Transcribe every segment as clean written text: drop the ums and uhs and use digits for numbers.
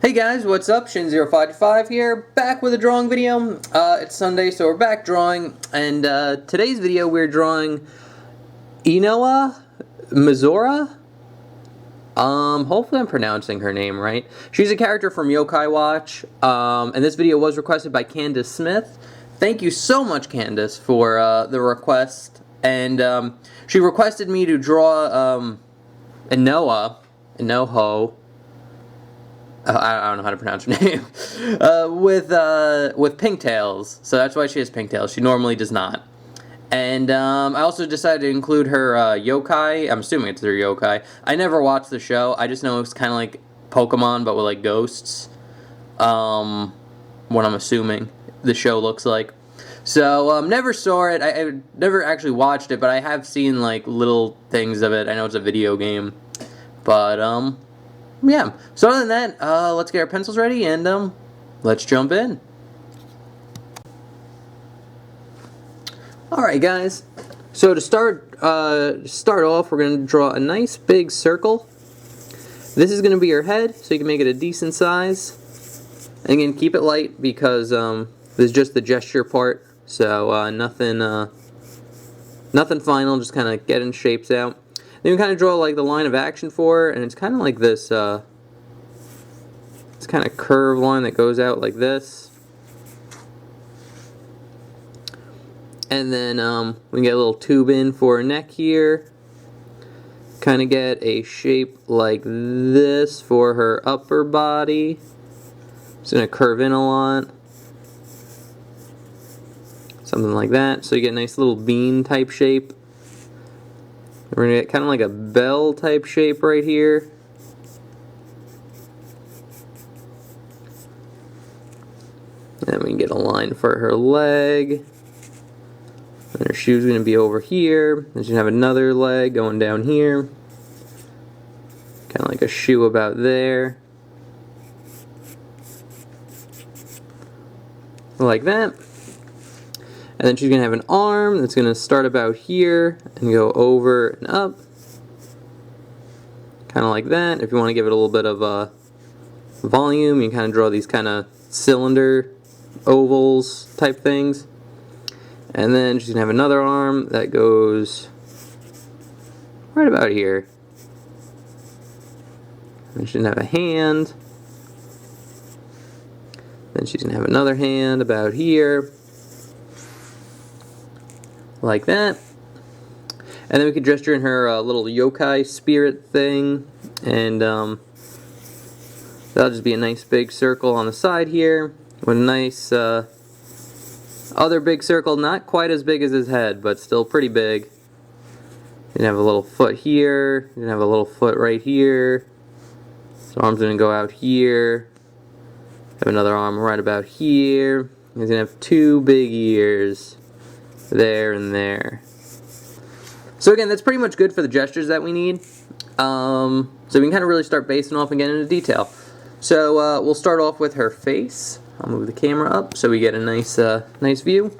Hey guys, what's up? Shin0525 here, back with a drawing video. It's Sunday, so we're back drawing, and today's video we're drawing Inaho Misora. Hopefully I'm pronouncing her name right. She's a character from Yokai Watch, and this video was requested by Candace Smith. Thank you so much, Candace, for the request, and she requested me to draw Inaho. I don't know how to pronounce her name. With pigtails, so that's why she has pigtails. She normally does not. And I also decided to include her yokai. I'm assuming it's her yokai. I never watched the show. I just know it's kind of like Pokemon, but with like ghosts. What I'm assuming the show looks like. So never saw it. I never actually watched it, but I have seen like little things of it. I know it's a video game, but yeah. So other than that, let's get our pencils ready and let's jump in. Alright guys, so to start off, we're going to draw a nice big circle. This is going to be your head, so you can make it a decent size. And again, keep it light because this is just the gesture part, so nothing final, just kind of getting shapes out. Then you kind of draw like the line of action for her, and it's kind of like this, it's kind of curved line that goes out like this. And then we can get a little tube in for her neck here. Kind of get a shape like this for her upper body. It's going to curve in a lot. Something like that. So you get a nice little bean type shape. We're going to get kind of like a bell type shape right here. Then we can get a line for her leg. And her shoe's going to be over here. Then she's going to have another leg going down here. Kind of like a shoe about there. Like that. And then she's going to have an arm that's going to start about here and go over and up. Kind of like that. If you want to give it a little bit of volume, you can kind of draw these kind of cylinder ovals type things. And then she's going to have another arm that goes right about here. And she's going to have a hand. Then she's going to have another hand about here. Like that. And then we could gesture in her little yokai spirit thing. And that'll just be a nice big circle on the side here. With a nice other big circle, not quite as big as his head, but still pretty big. You can have a little foot here. You can have a little foot right here. So arm's going to go out here. Have another arm right about here. He's going to have two big ears. There and there. So again, that's pretty much good for the gestures that we need. So we can kind of really start basing off and get into detail. So we'll start off with her face. I'll move the camera up so we get a nice nice view.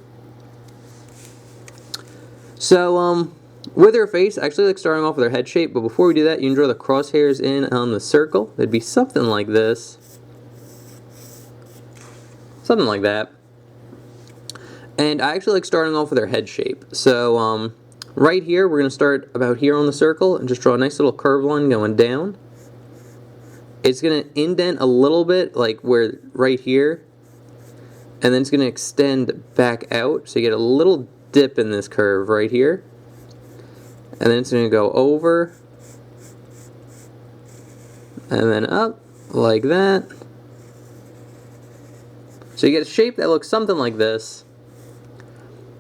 So with her face, I actually like starting off with her head shape, but before we do that, you can draw the crosshairs in on the circle. It'd be something like this. Something like that. And I actually like starting off with her head shape. So right here, we're going to start about here on the circle and just draw a nice little curved line going down. It's going to indent a little bit, like where right here, and then it's going to extend back out, so you get a little dip in this curve right here, and then it's going to go over, and then up, like that. So you get a shape that looks something like this,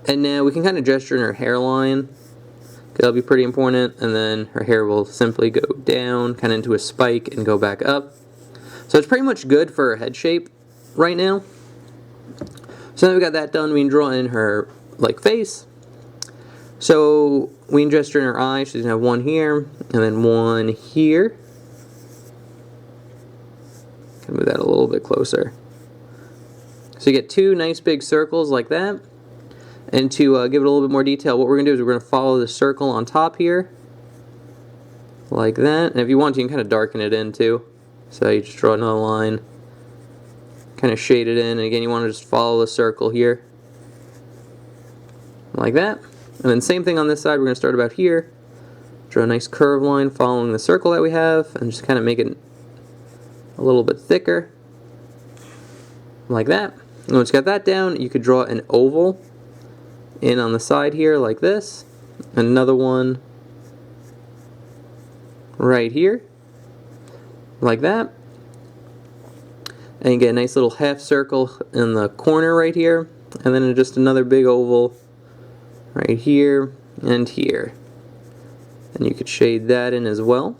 and now we can kind of gesture in her hairline. That'll be pretty important, and then her hair will simply go down, kind of into a spike, and go back up. So it's pretty much good for her head shape right now. So now we got that done, we can draw in her like face. So we can gesture in her eye. She's gonna have one here, and then one here. Can move that a little bit closer. So you get two nice big circles like that. And to give it a little bit more detail, what we're going to do is we're going to follow the circle on top here. Like that. And if you want to, you can kind of darken it in too. So you just draw another line kind of shade it in. And again, you want to just follow the circle here, like that. And then same thing on this side. We're going to start about here, draw a nice curved line following the circle that we have, and just kind of make it a little bit thicker, like that. And once you got that down, you could draw an oval in on the side here, like this, and another one right here, like that. And you get a nice little half circle in the corner right here, and then just another big oval right here and here. And you could shade that in as well.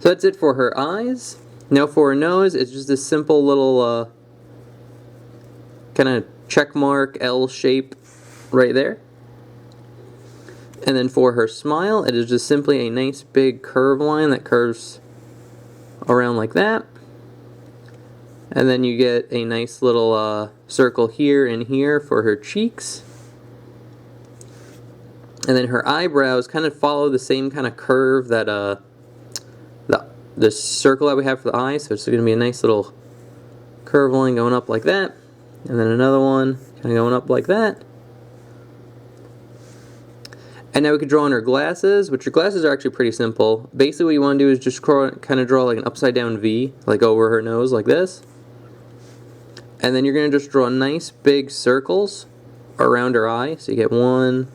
So that's it for her eyes. Now for her nose, it's just this simple little kind of check mark L shape right there. And then for her smile, it is just simply a nice big curve line that curves around like that. And then you get a nice little circle here and here for her cheeks. And then her eyebrows kind of follow the same kind of curve that the circle that we have for the eye. So it's going to be a nice little curve line going up like that. And then another one kind of going up like that. And now we could draw on her glasses, which her glasses are actually pretty simple. Basically what you want to do is just kind of draw like an upside down V, like over her nose like this. And then you're going to just draw nice big circles around her eye. So you get one,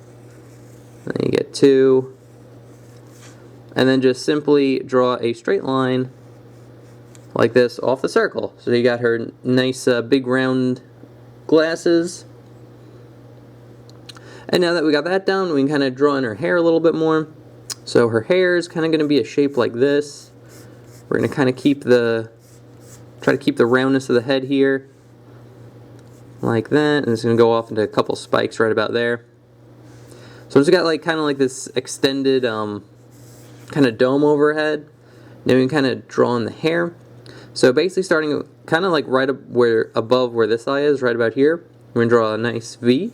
then you get two, and then just simply draw a straight line like this off the circle. So you got her nice big round glasses. And now that we got that down, we can kind of draw in her hair a little bit more. So her hair is kind of going to be a shape like this. We're going to kind of try to keep the roundness of the head here, like that. And it's going to go off into a couple spikes right about there. So it's got like kind of like this extended kind of dome over her head. Then we can kind of draw in the hair. So basically starting kind of like right up above where this eye is, right about here, we're going to draw a nice V.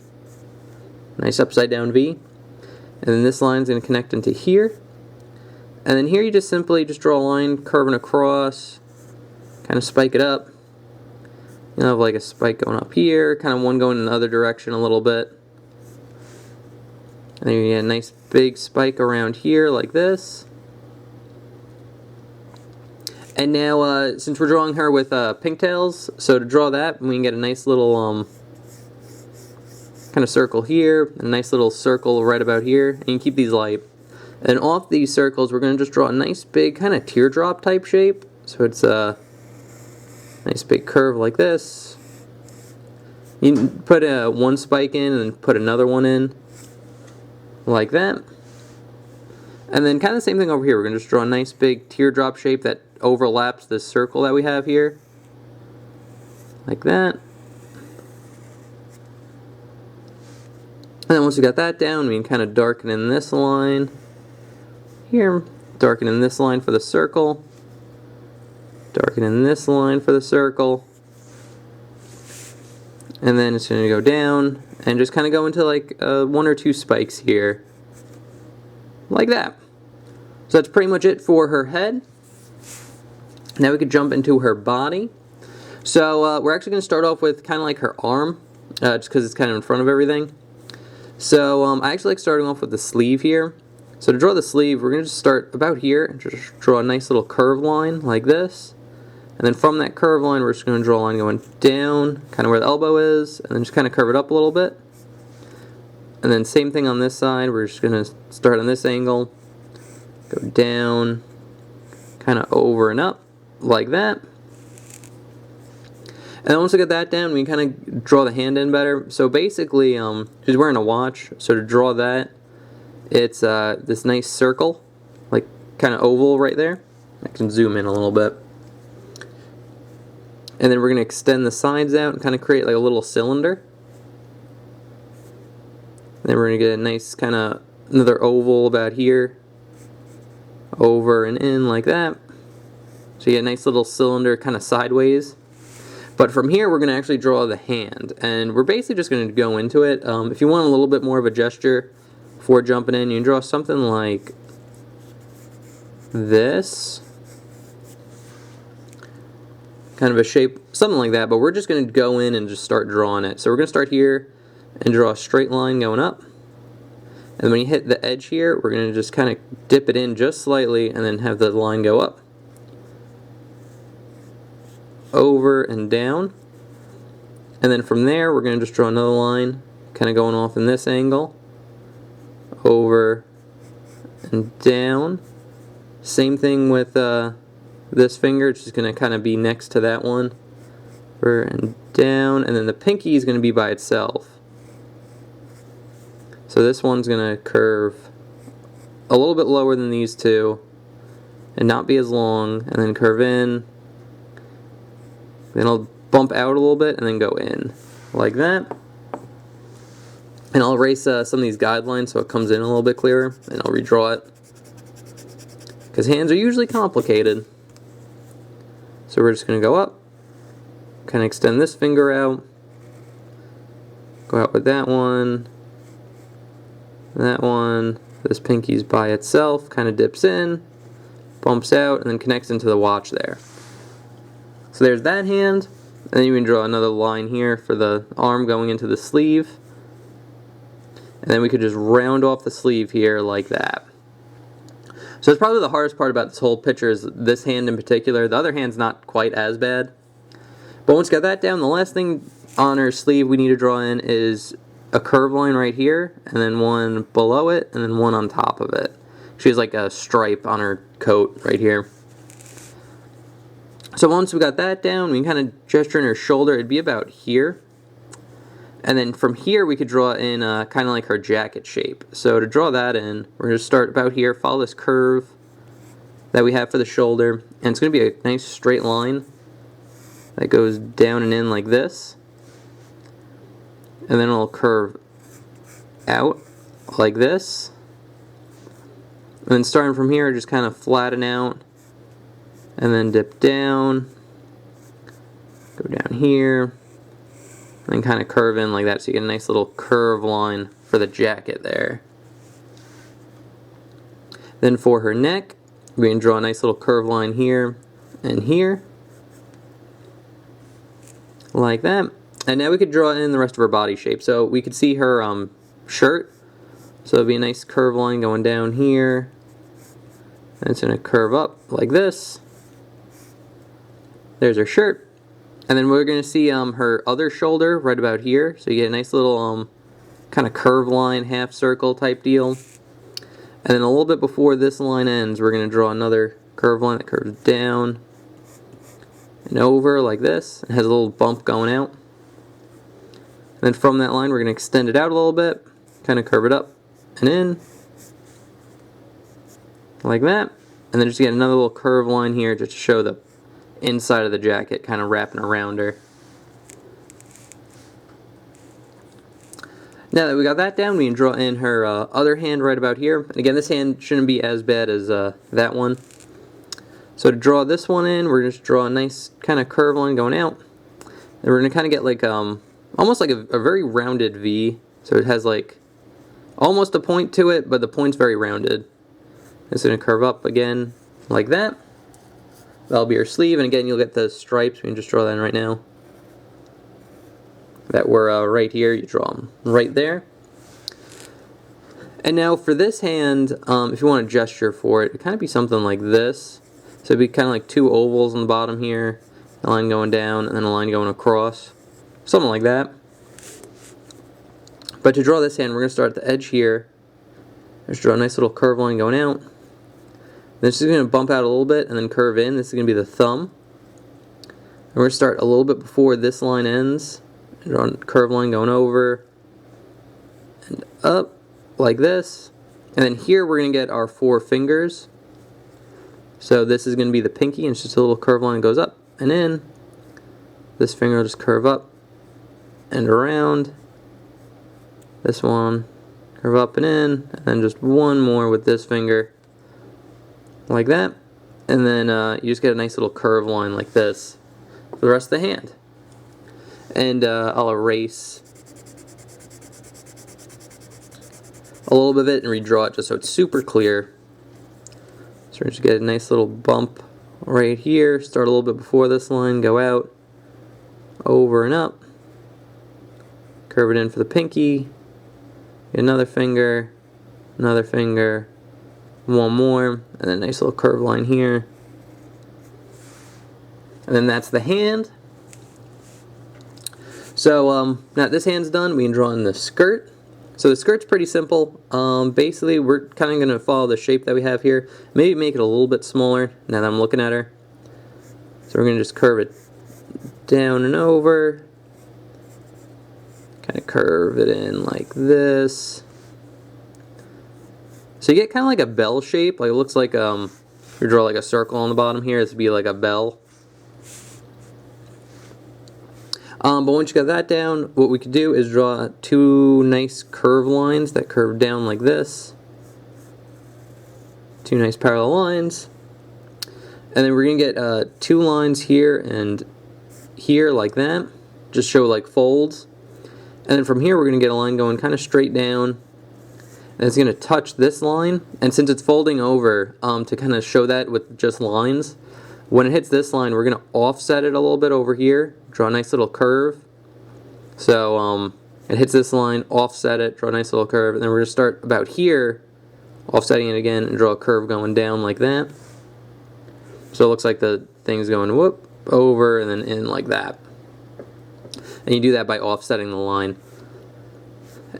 Nice upside down V. And then this line's going to connect into here. And then here you just simply draw a line curving across, kind of spike it up. You have like a spike going up here, kind of one going in the other direction a little bit. And then you get a nice big spike around here like this. And now since we're drawing her with pigtails, so to draw that, we can get a nice little kind of circle here, a nice little circle right about here, and you can keep these light. And off these circles, we're going to just draw a nice big kind of teardrop type shape. So it's a nice big curve like this. You can put one spike in and then put another one in, like that. And then kind of the same thing over here. We're going to just draw a nice big teardrop shape that overlaps this circle that we have here, like that. And then once we got that down, we can kind of darken in this line here, darken in this line for the circle, darken in this line for the circle, and then it's going to go down and just kind of go into like one or two spikes here, like that. So that's pretty much it for her head. Now we could jump into her body. So we're actually going to start off with kind of like her arm, just because it's kind of in front of everything. So I actually like starting off with the sleeve here. So to draw the sleeve, we're going to just start about here and just draw a nice little curved line like this. And then from that curved line, we're just going to draw a line going down, kind of where the elbow is, and then just kind of curve it up a little bit. And then same thing on this side, we're just going to start on this angle, go down, kind of over and up, like that. And then once we get that down, we can kind of draw the hand in better. So basically, she's wearing a watch, so to draw that, it's this nice circle, like kind of oval right there. I can zoom in a little bit. And then we're going to extend the sides out and kind of create like a little cylinder. Then we're going to get a nice kind of another oval about here, over and in like that. So you get a nice little cylinder kind of sideways. But from here, we're going to actually draw the hand, and we're basically just going to go into it. If you want a little bit more of a gesture before jumping in, you can draw something like this. kind of a shape, something like that, but we're just going to go in and just start drawing it. So we're going to start here and draw a straight line going up. And when you hit the edge here, we're going to just kind of dip it in just slightly and then have the line go up, over and down. And then from there, we're going to just draw another line kind of going off in this angle, over and down. Same thing with this finger, it's just going to kind of be next to that one, over and down, and then the pinky is going to be by itself. So this one's going to curve a little bit lower than these two and not be as long, and then curve in, then I'll bump out a little bit and then go in like that. And I'll erase some of these guidelines so it comes in a little bit clearer, and I'll redraw it because hands are usually complicated. So we're just going to go up, kind of extend this finger out, go out with that one, this pinky's by itself, kind of dips in, bumps out, and then connects into the watch there. So there's that hand, and then you can draw another line here for the arm going into the sleeve, and then we could just round off the sleeve here like that. So it's probably the hardest part about this whole picture is this hand in particular. The other hand's not quite as bad. But once you got that down, the last thing on her sleeve we need to draw in is a curved line right here, and then one below it, and then one on top of it. She has like a stripe on her coat right here. So once we got that down, we can kind of gesture in her shoulder. It'd be about here. And then from here we could draw in kind of like her jacket shape. So to draw that in, we're going to start about here, follow this curve that we have for the shoulder, and it's going to be a nice straight line that goes down and in like this. And then it'll curve out like this. And then starting from here, just kind of flatten out, and then dip down, go down here, and kind of curve in like that, so you get a nice little curve line for the jacket there. Then for her neck, we can draw a nice little curve line here and here, like that. And now we could draw in the rest of her body shape. So we could see her shirt, so it'd be a nice curve line going down here, and it's going to curve up like this. There's her shirt. And then we're going to see her other shoulder right about here. So you get a nice little kind of curve line, half circle type deal. And then a little bit before this line ends, we're going to draw another curve line that curves down and over like this. It has a little bump going out. And then from that line, we're going to extend it out a little bit, kind of curve it up and in like that. And then just get another little curve line here just to show the inside of the jacket kind of wrapping around her. Now that we got that down, we can draw in her other hand right about here. And again, this hand shouldn't be as bad as that one. So to draw this one in, we're going to draw a nice kind of curve line going out. And we're going to kind of get like almost like a very rounded V. So it has like almost a point to it, but the point's very rounded. It's going to curve up again like that. That'll be her sleeve, and again you'll get the stripes. We can just draw that in right now. That were right here, you draw them right there. And now for this hand, if you want a gesture for it, it'd kind of be something like this. So it'd be kind of like two ovals on the bottom here, a line going down, and then a line going across. Something like that. But to draw this hand, we're going to start at the edge here. Just draw a nice little curve line going out. This is going to bump out a little bit and then curve in. This is going to be the thumb. And we're going to start a little bit before this line ends. Draw a curve line going over and up like this. And then here we're going to get our 4 fingers. So this is going to be the pinky, and it's just a little curve line that goes up and in. This finger will just curve up and around. This one, curve up and in. And then just one more with this finger. Like that, and then you just get a nice little curve line like this for the rest of the hand. And I'll erase a little bit of it and redraw it just so it's super clear. So we just get a nice little bump right here, start a little bit before this line, go out, over and up, curve it in for the pinky, another finger, one more, and then a nice little curved line here. And then that's the hand. So now this hand's done, we can draw in the skirt. So the skirt's pretty simple. Basically, we're kind of going to follow the shape that we have here. Maybe make it a little bit smaller now that I'm looking at her. So we're going to just curve it down and over. Kind of curve it in like this. So you get kind of like a bell shape. Like it looks like you draw like a circle on the bottom here. This would be like a bell. But once you got that down, what we could do is draw two nice curved lines that curve down like this. Two nice parallel lines. And then we're going to get two lines here and here like that. Just show like folds. And then from here we're going to get a line going kind of straight down. And it's going to touch this line. And since it's folding over, to kind of show that with just lines, when it hits this line, we're going to offset it a little bit over here. Draw a nice little curve. So it hits this line, offset it, draw a nice little curve, and then we're going to start about here, offsetting it again, and draw a curve going down like that. So it looks like the thing's going whoop, over, and then in like that. And you do that by offsetting the line.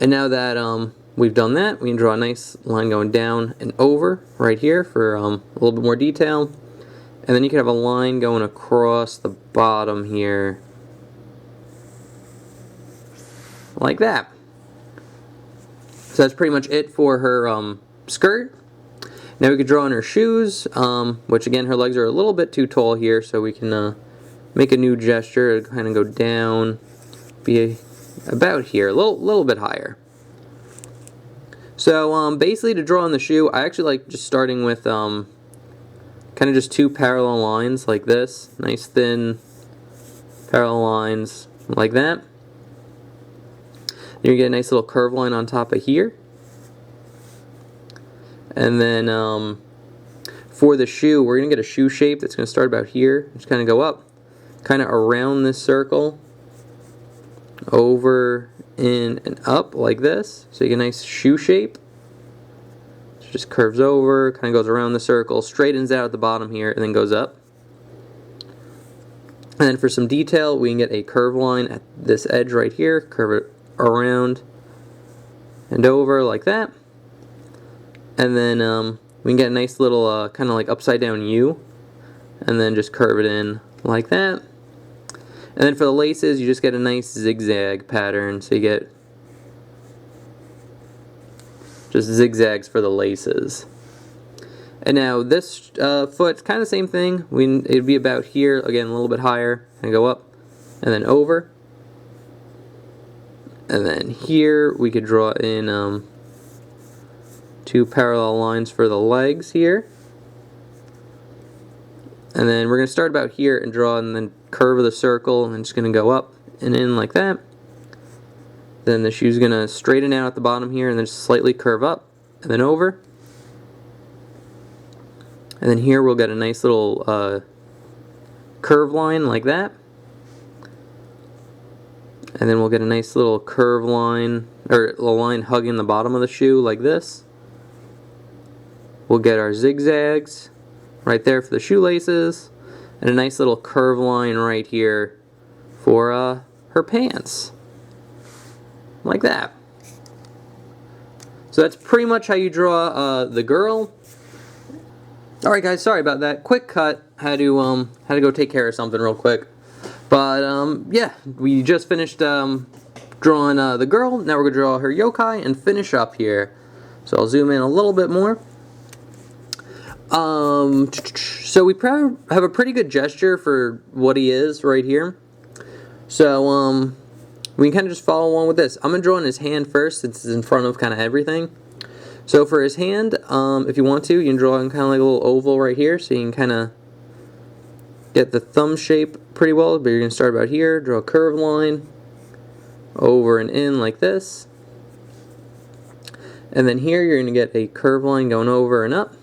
And now that we've done that, we can draw a nice line going down and over right here for a little bit more detail. And then you can have a line going across the bottom here, like that. So that's pretty much it for her skirt. Now we could draw on her shoes, which again, her legs are a little bit too tall here, so we can make a new gesture to kind of go down, be about here, a little bit higher. So basically to draw on the shoe, I actually like just starting with kind of just two parallel lines like this, nice thin parallel lines like that. Then you get a nice little curved line on top of here. And then for the shoe, we're going to get a shoe shape that's going to start about here. Just kind of go up, kind of around this circle, over, in, and up like this. So you get a nice shoe shape. Just curves over, kind of goes around the circle, straightens out at the bottom here, and then goes up. And then for some detail, we can get a curved line at this edge right here, curve it around and over like that. And then we can get a nice little kind of like upside down U, and then just curve it in like that. And then for the laces, you just get a nice zigzag pattern, so you get just zigzags for the laces. And now this foot's kind of the same thing. It'd be about here, again a little bit higher, and go up, and then over. And then here we could draw in two parallel lines for the legs here. And then we're going to start about here and draw and then curve of the circle, and just going to go up and in like that. Then the shoe's going to straighten out at the bottom here and then just slightly curve up and then over. And then here we'll get a nice little curve line like that. And then we'll get a nice little curve line, or a line hugging the bottom of the shoe like this. We'll get our zigzags right there for the shoelaces, and a nice little curve line right here for her pants. Like that. So that's pretty much how you draw the girl. Alright guys, sorry about that. Quick cut. Had to go take care of something real quick. But yeah, we just finished drawing the girl. Now we're going to draw her yokai and finish up here. So I'll zoom in a little bit more. So we probably have a pretty good gesture for what he is right here. So we can kind of just follow along with this. I'm going to draw in his hand first since it's in front of kind of everything. So for his hand, if you want to, you can draw in kind of like a little oval right here, so you can kind of get the thumb shape pretty well, but you're going to start about here, draw a curved line, over and in like this. And then here you're going to get a curved line going over and up.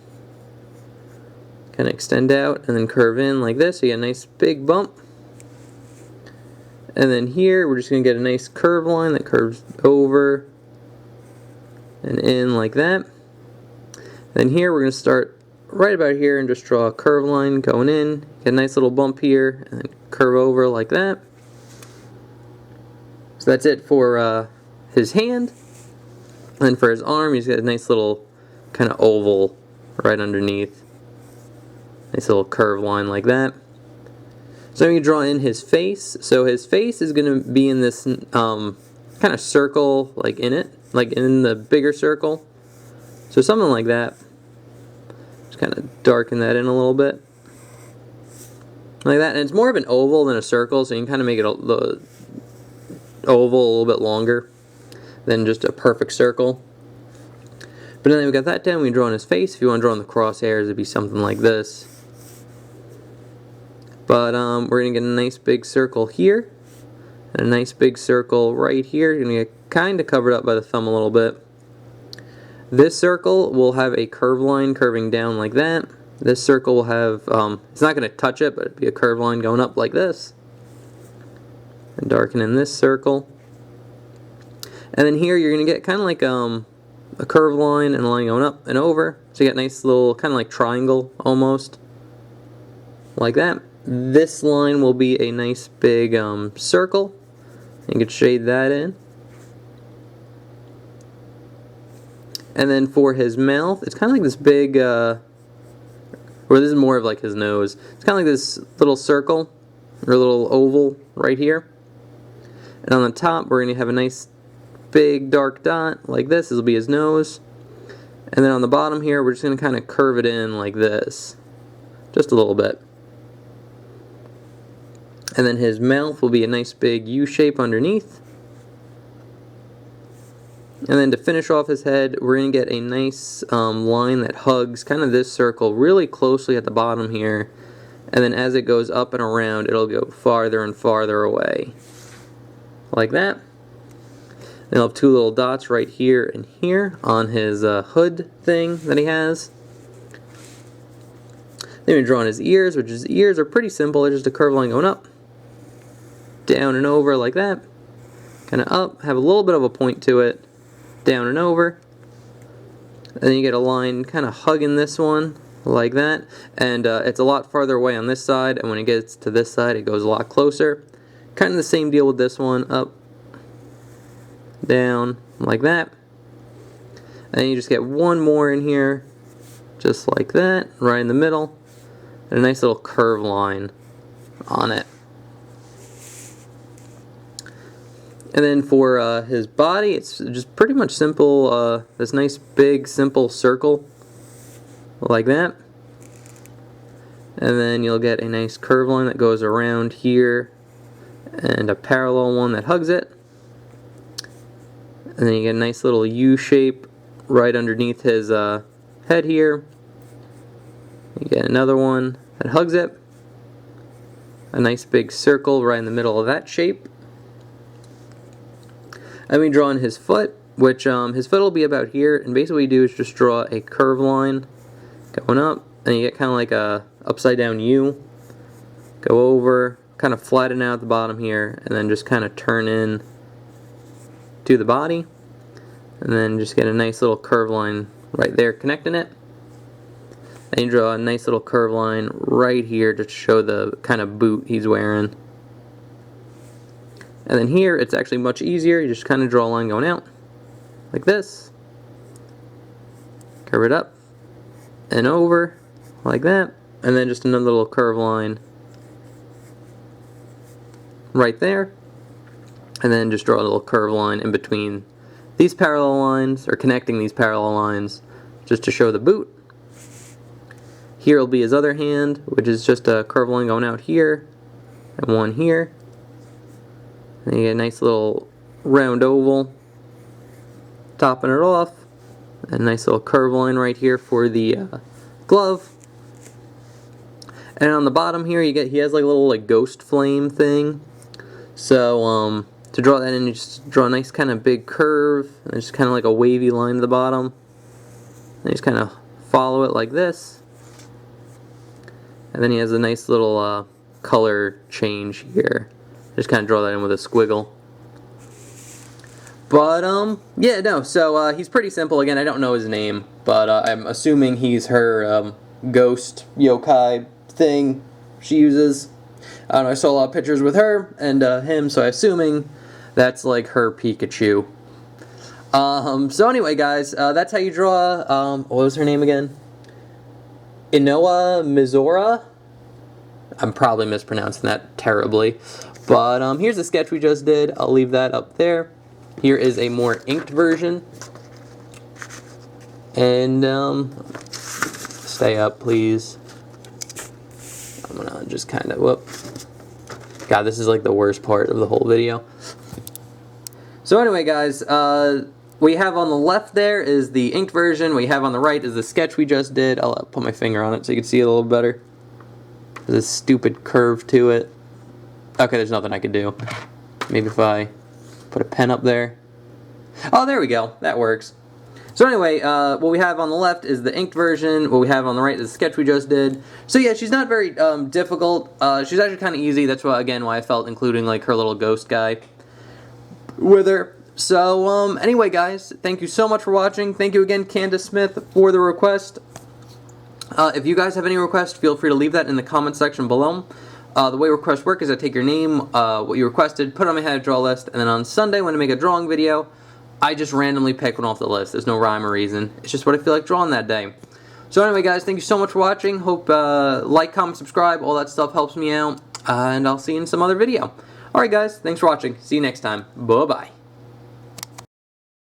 kind of extend out and then curve in like this, so you get a nice big bump. And then here we're just going to get a nice curve line that curves over and in like that. Then here we're going to start right about here and just draw a curve line going in, get a nice little bump here, and then curve over like that. So that's it for his hand. And then for his arm, he's got a nice little kind of oval right underneath. Nice little curve line like that. So I'm going to draw in his face. So his face is going to be in this kind of circle, like in it, like in the bigger circle. So something like that. Just kind of darken that in a little bit. Like that. And it's more of an oval than a circle, so you can kind of make it the oval a little bit longer than just a perfect circle. But then we got that down. We can draw on his face. If you want to draw on the crosshairs, it'd be something like this. But we're going to get a nice big circle here, and a nice big circle right here. You're going to get kind of covered up by the thumb a little bit. This circle will have a curve line curving down like that. This circle will have, it's not going to touch it, but it'll be a curve line going up like this. And darken in this circle. And then here you're going to get kind of like a curve line and a line going up and over. So you get a nice little kind of like triangle almost. Like that. This line will be a nice big circle. You can shade that in. And then for his mouth, it's kind of like this big, or this is more of like his nose. It's kind of like this little circle, or little oval right here. And on the top, we're going to have a nice big dark dot like this. This will be his nose. And then on the bottom here, we're just going to kind of curve it in like this. Just a little bit. And then his mouth will be a nice big U shape underneath. And then to finish off his head, we're going to get a nice line that hugs kind of this circle really closely at the bottom here. And then as it goes up and around, it'll go farther and farther away. Like that. Then he'll have two little dots right here and here on his hood thing that he has. Then we draw on his ears, which his ears are pretty simple. They're just a curved line going up, down and over like that. Kind of up, have a little bit of a point to it, down and over. And then you get a line kind of hugging this one like that. And it's a lot farther away on this side, and when it gets to this side, it goes a lot closer. Kind of the same deal with this one, up, down, like that. And then you just get one more in here, just like that, right in the middle. And a nice little curve line on it. And then for his body, it's just pretty much simple, this nice big simple circle, like that. And then you'll get a nice curve line that goes around here, and a parallel one that hugs it. And then you get a nice little U shape right underneath his head here. You get another one that hugs it. A nice big circle right in the middle of that shape. And we draw on his foot, which his foot will be about here. And basically what you do is just draw a curve line going up, and you get kind of like a upside down U. Go over, kind of flatten out the bottom here, and then just kind of turn in to the body. And then just get a nice little curve line right there connecting it. And you draw a nice little curve line right here to show the kind of boot he's wearing. And then here, it's actually much easier. You just kind of draw a line going out, like this. Curve it up and over, like that. And then just another little curve line right there. And then just draw a little curve line in between these parallel lines, or connecting these parallel lines, just to show the boot. Here will be his other hand, which is just a curve line going out here, and one here. And you get a nice little round oval, topping it off. A nice little curve line right here for the glove. And on the bottom here, he has like a little ghost flame thing. So to draw that in, you just draw a nice kind of big curve, and just kind of like a wavy line to the bottom. And you just kind of follow it like this. And then he has a nice little color change here. Just kind of draw that in with a squiggle. But, yeah, no, so he's pretty simple. Again, I don't know his name, but I'm assuming he's her ghost yokai thing she uses. I don't know, I saw a lot of pictures with her and him, so I'm assuming that's like her Pikachu. So anyway, guys, that's how you draw, what was her name again? Inaho Misora? I'm probably mispronouncing that terribly. But here's the sketch we just did. I'll leave that up there. Here is a more inked version. And, stay up, please. I'm gonna just kind of, whoop. God, this is like the worst part of the whole video. So anyway, guys, what you have on the left there is the inked version. What you have on the right is the sketch we just did. I'll put my finger on it so you can see it a little better. There's a stupid curve to it. Okay, there's nothing I could do. Maybe if I put a pen up there. Oh, there we go. That works. So anyway, what we have on the left is the inked version. What we have on the right is the sketch we just did. So yeah, she's not very difficult. She's actually kind of easy. That's why, again, why I felt including like her little ghost guy with her. So anyway, guys, thank you so much for watching. Thank you again, Candace Smith, for the request. If you guys have any requests, feel free to leave that in the comment section below. The way requests work is I take your name, what you requested, put it on my head draw list, and then on Sunday when I make a drawing video, I just randomly pick one off the list. There's no rhyme or reason. It's just what I feel like drawing that day. So anyway, guys, thank you so much for watching. Hope like, comment, subscribe, all that stuff helps me out, and I'll see you in some other video. Alright, guys, thanks for watching. See you next time. Bye-bye.